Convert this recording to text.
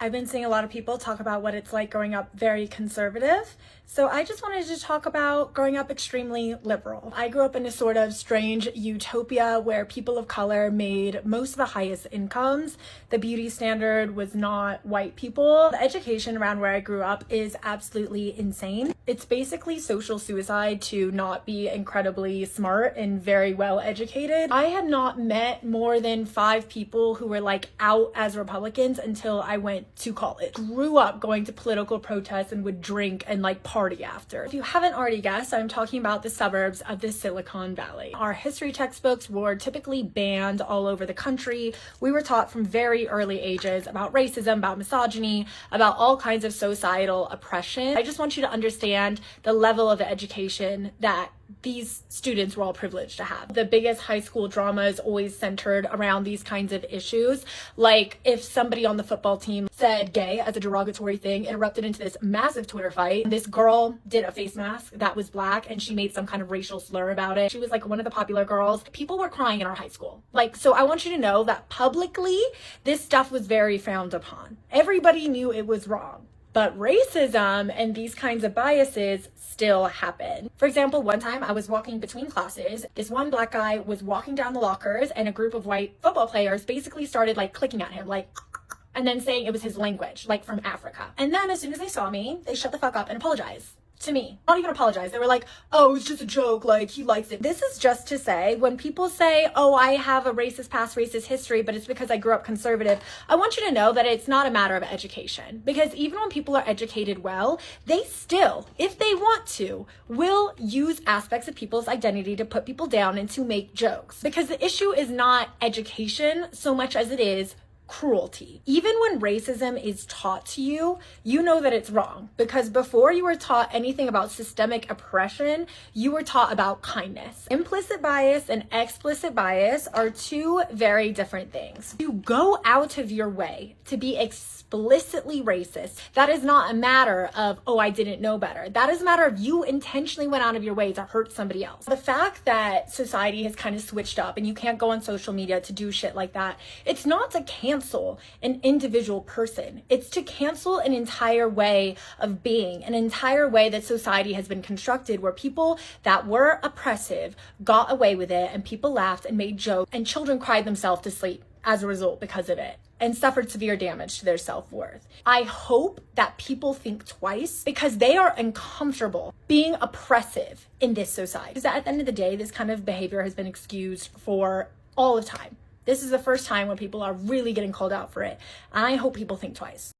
I've been seeing a lot of people talk about what it's like growing up very conservative. So I just wanted to talk about growing up extremely liberal. I grew up in a sort of strange utopia where people of color made most of the highest incomes. The beauty standard was not white people. The education around where I grew up is absolutely insane. It's basically social suicide to not be incredibly smart and very well educated. I had not met more than 5 people who were like out as Republicans until I went to college. Grew up going to political protests and would drink and like party after. If you haven't already guessed, I'm talking about the suburbs of the Silicon Valley. Our history textbooks were typically banned all over the country. We were taught from very early ages about racism, about misogyny, about all kinds of societal oppression. I just want you to understand the level of education that these students were all privileged to have. The biggest high school drama is always centered around these kinds of issues. Like if somebody on the football team said gay as a derogatory thing, it erupted into this massive Twitter fight. This girl did a face mask that was black and she made some kind of racial slur about it. She was like one of the popular girls. People were crying in our high school. So I want you to know that publicly, this stuff was very frowned upon. Everybody knew it was wrong. But racism and these kinds of biases still happen. For example, one time I was walking between classes. This one black guy was walking down the lockers and a group of white football players basically started like clicking at him, and then saying it was his language, like from Africa. And then as soon as they saw me, they shut the fuck up and apologized. To me. Not even apologize. They were like, oh, it's just a joke, like he likes it. This is just to say, when people say, oh, I have a racist past, racist history, but it's because I grew up conservative, I want you to know that it's not a matter of education. Because even when people are educated well, they still, if they want to, will use aspects of people's identity to put people down and to make jokes. Because the issue is not education so much as it is cruelty. Even when racism is taught to you, you know that it's wrong because before you were taught anything about systemic oppression, you were taught about kindness. Implicit bias and explicit bias are two very different things. You go out of your way to be explicitly racist. That is not a matter of, oh, I didn't know better. That is a matter of you intentionally went out of your way to hurt somebody else. The fact that society has kind of switched up and you can't go on social media to do shit like that, it's not to cancel an individual person. It's to cancel an entire way of being, an entire way that society has been constructed where people that were oppressive got away with it and people laughed and made jokes and children cried themselves to sleep as a result because of it and suffered severe damage to their self-worth. I hope that people think twice because they are uncomfortable being oppressive in this society. Because at the end of the day, this kind of behavior has been excused for all of time. This is the first time when people are really getting called out for it. And I hope people think twice.